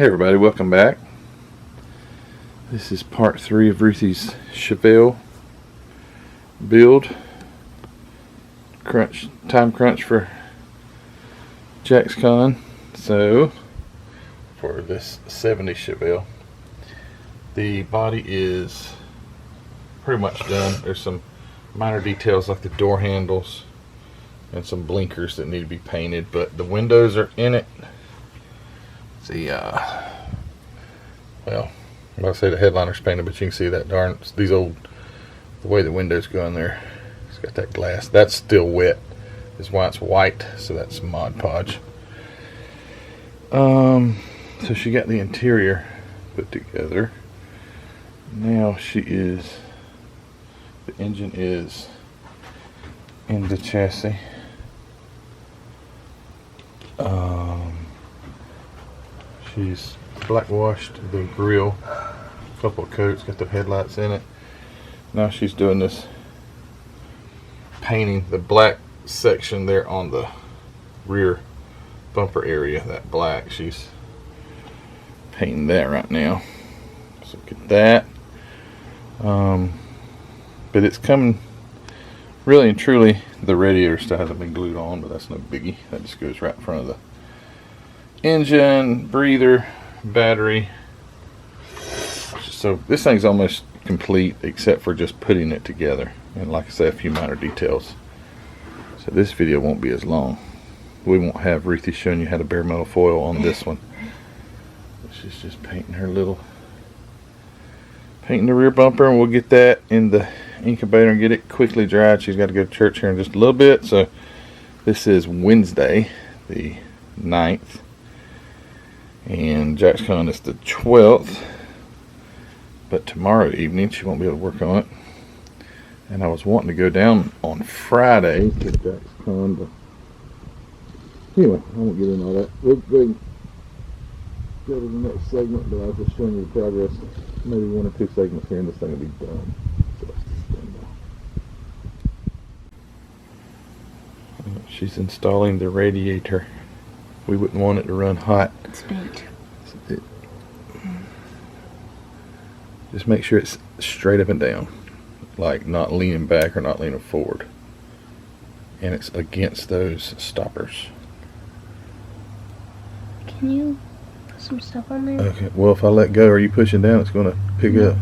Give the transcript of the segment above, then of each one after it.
Hey everybody, welcome back. This is part 3 of Ruthie's Chevelle build. Time crunch for JaxCon. So, for this 70 Chevelle, the body is pretty much done. There's some minor details like the door handles and some blinkers that need to be painted, but the windows are in it. Well, I'm about to say the headliner's painted, but you can see that the way the windows go in there. It's got that glass. That's still wet. Is why it's white, so that's Mod Podge. So she got the interior put together. Now the engine is in the chassis. She's black washed the grill, a couple of coats, got the headlights in it. Now she's doing this painting the black section there on the rear bumper area, that black. She's painting that right now. So get that. But it's coming, really and truly, the radiator still hasn't been glued on, but that's no biggie. That just goes right in front of the engine, breather, battery. So this thing's almost complete except for just putting it together, and like I said, a few minor details. So this video won't be as long. We won't have Ruthie showing you how to bare metal foil on this one. She's just painting the rear bumper, and we'll get that in the incubator and get it quickly dried. She's got to go to church here in just a little bit. So this is Wednesday the 9th, and JaxCon is the 12th, but tomorrow evening she won't be able to work on it. And I was wanting to go down on Friday to JaxCon, but anyway, I won't get into all that. We'll go to the next segment, but I was just showing you the progress. Maybe 1 or 2 segments here and this thing will be done. So she's installing the radiator. We wouldn't want it to run hot. It's bent. Just make sure it's straight up and down, like not leaning back or not leaning forward, and it's against those stoppers. Can you put some stuff on there? Okay, well, if I let go, are you pushing down? It's going to pick up.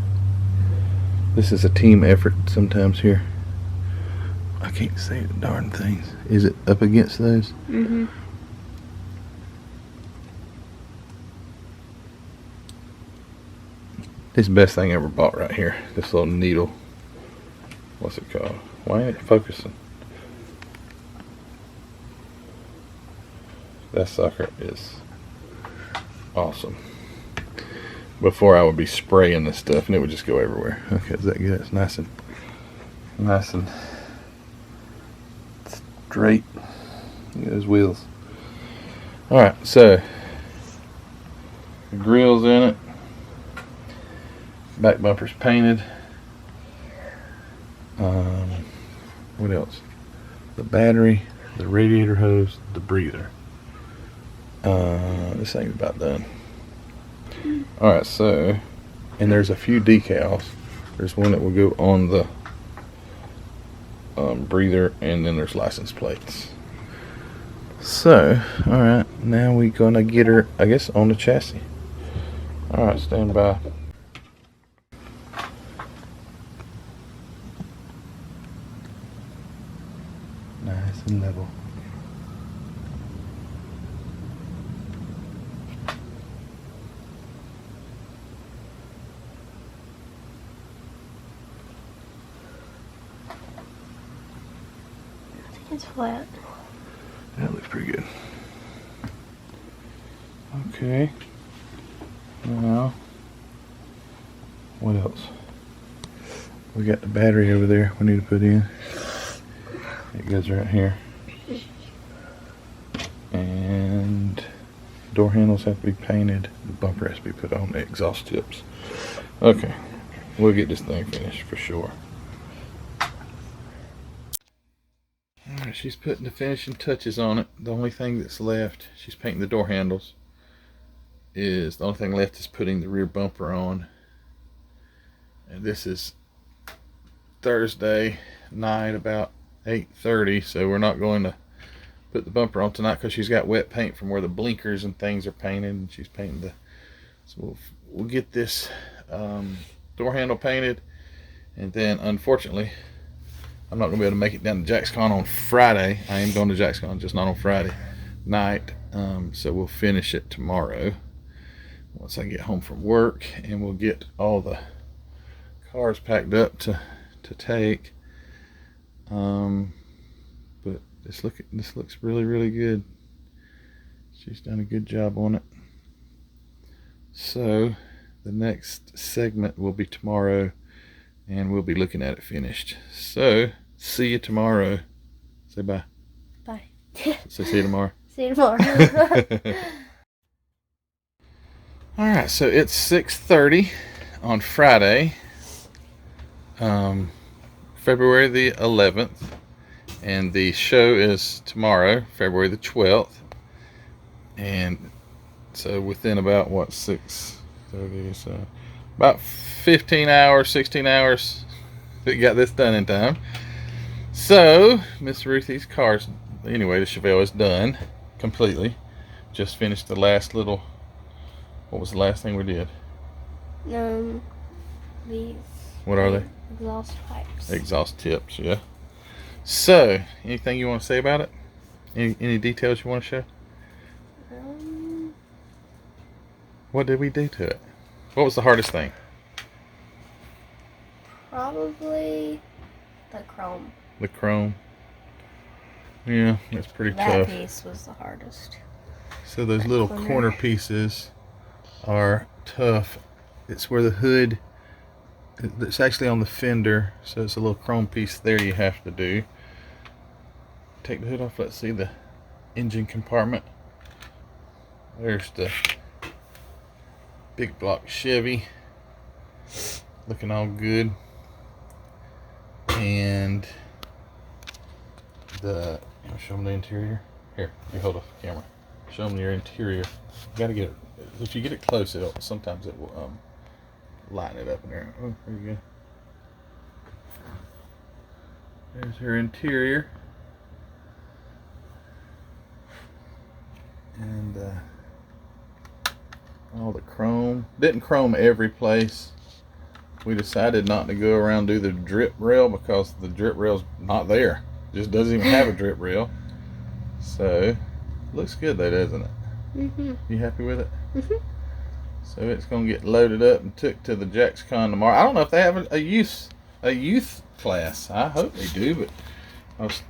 This is a team effort sometimes here. I can't see the darn things. Is it up against those? Mm-hmm. This is the best thing I ever bought right here. This little needle. What's it called? Why ain't it focusing? That sucker is awesome. Before I would be spraying this stuff and it would just go everywhere. Okay, is that good? It's nice and straight. Look at those wheels. Alright, so the grill's in it. Back bumper's painted. What else? The battery, the radiator hose, the breather. This thing's about done. Alright, so, and there's a few decals. There's one that will go on the breather, and then there's license plates. So, alright, now we're gonna get her, I guess, on the chassis. Alright, stand by. Nice and level. I think it's flat. That looks pretty good. Okay. Now, what else? We got the battery over there we need to put in. It goes right here. And door handles have to be painted. The bumper has to be put on, the exhaust tips. Okay. We'll get this thing finished for sure. Alright, she's putting the finishing touches on it. The only thing that's left, she's painting the door handles, is, the only thing left is putting the rear bumper on. And this is Thursday night about 8:30, so we're not going to put the bumper on tonight because she's got wet paint from where the blinkers and things are painted, and she's painting the, so we'll get this door handle painted, and then unfortunately I'm not going to be able to make it down to JaxCon on Friday. I am going to JaxCon, just not on Friday night, so we'll finish it tomorrow once I get home from work, and we'll get all the cars packed up to take. But this looks really good. She's done a good job on it. So the next segment will be tomorrow, and we'll be looking at it finished. So see you tomorrow. Say bye. Bye. So see you tomorrow. See you tomorrow. All right, so it's 6:30 on Friday, February the 11th, and the show is tomorrow, February the 12th. And so within about, what, 6:30, so about 15 hours, 16 hours, we got this done in time. So Miss Ruthie's car's, anyway, the Chevelle is done completely. Just finished the last little, what was the last thing we did? These. What are they? Exhaust pipes. Exhaust tips, yeah. So, anything you want to say about it? Any details you want to share? What did we do to it? What was the hardest thing? Probably the chrome. The chrome. Yeah, that's pretty That tough. piece was the hardest. So those little corner pieces are tough. It's where the hood, it's actually on the fender, so it's a little chrome piece there you have to do. Take the hood off. Let's see the engine compartment. There's the big block Chevy, looking all good. And the, show them the interior. Here, you hold up the camera. Show them your interior. You gotta get it. If you get it close, sometimes it will lighten it up in there. Oh, there you go. There's her interior. And all the chrome. Didn't chrome every place. We decided not to go around do the drip rail because the drip rail's not there. Just doesn't even have a drip rail. So looks good though, doesn't it? Mm-hmm. You happy with it? Mm-hmm. So it's gonna get loaded up and took to the JaxCon tomorrow. I don't know if they have a youth class. I hope they do, but I was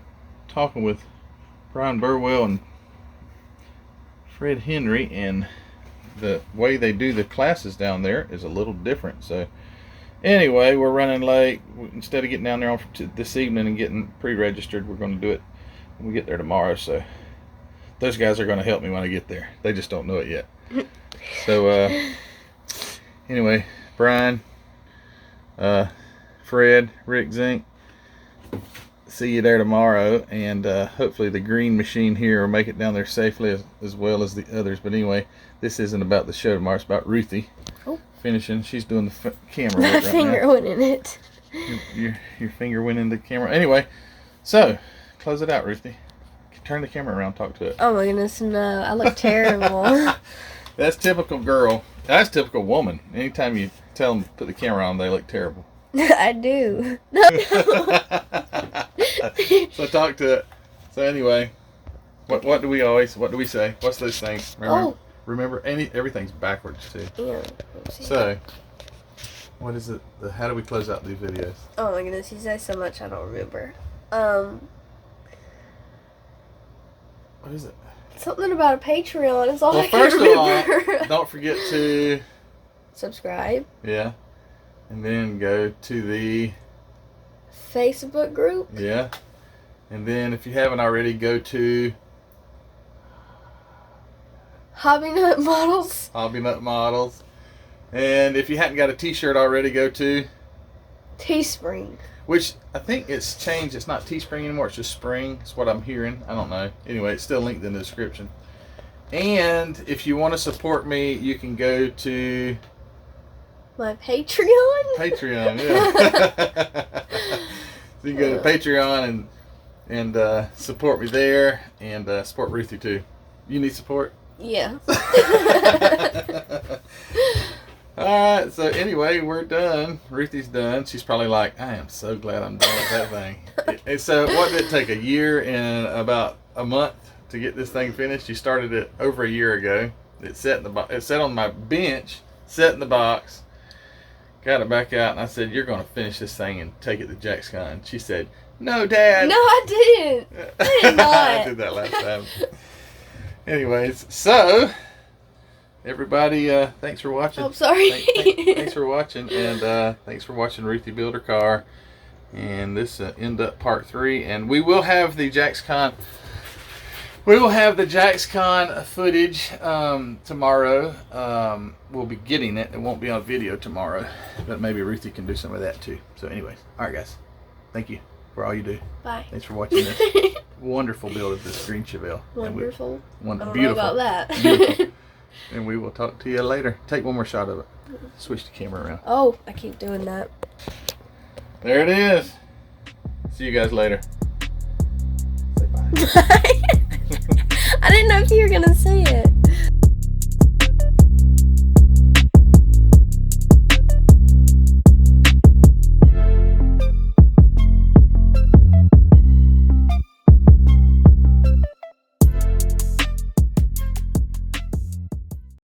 talking with Brian Burwell and Fred Henry, and the way they do the classes down there is a little different. So anyway, we're running late. Instead of getting down there this evening and getting pre-registered, we're going to do it when we get there tomorrow. So those guys are going to help me when I get there. They just don't know it yet. So anyway, Brian, Fred, Rick, Zink, see you there tomorrow, and hopefully the green machine here will make it down there safely as well as the others. But anyway, this isn't about the show tomorrow. It's about Ruthie finishing. She's doing the camera work right now. Finger went in it. Your finger went in the camera. Anyway, so close it out, Ruthie. Turn the camera around. Talk to it. Oh my goodness, no! I look terrible. That's typical girl. That's typical woman. Anytime you tell them to put the camera on, they look terrible. I do. So talk to it. So anyway, what do we say? What's those things? Remember, everything's backwards too. Yeah. So, what is it? How do we close out these videos? Oh my goodness, you say so much I don't remember. What is it? Something about a Patreon is all I can First remember. of all, don't forget to subscribe. Yeah. And then go to the Facebook group. Yeah. And then if you haven't already, go to Hobby Nut Models. Hobby Nut Models. And if you hadn't got a t-shirt already, go to Teespring. Which I think it's changed. It's not Teespring anymore. It's just Spring. It's what I'm hearing. I don't know. Anyway, it's still linked in the description. And if you want to support me, you can go to My Patreon? Patreon. Yeah. So you can go to Patreon and support me there, and support Ruthie too. You need support? Yeah. Alright, so anyway, we're done. Ruthie's done. She's probably like, I am so glad I'm done with that thing. And so what did it take? A year and about a month to get this thing finished? You started it over a year ago. It sat on my bench, set in the box. Got it back out, and I said, you're going to finish this thing and take it to JaxCon. She said, no, Dad. No, I didn't. I did not. I did that last time. Anyways, so everybody, thanks for watching. I'm sorry. Thanks for watching, and thanks for watching Ruthie build her car. And this end up part 3, and we will have the JaxCon. We will have the JaxCon footage tomorrow. We'll be getting it. It won't be on video tomorrow, but maybe Ruthie can do some of that too. So, anyways, all right, guys. Thank you for all you do. Bye. Thanks for watching this wonderful build of this green Chevelle. Wonderful. I don't Beautiful. know about that. Beautiful. And we will talk to you later. Take one more shot of it. Switch the camera around. Oh, I keep doing that. There it is. See you guys later. Say bye. I didn't know if you were going to say it.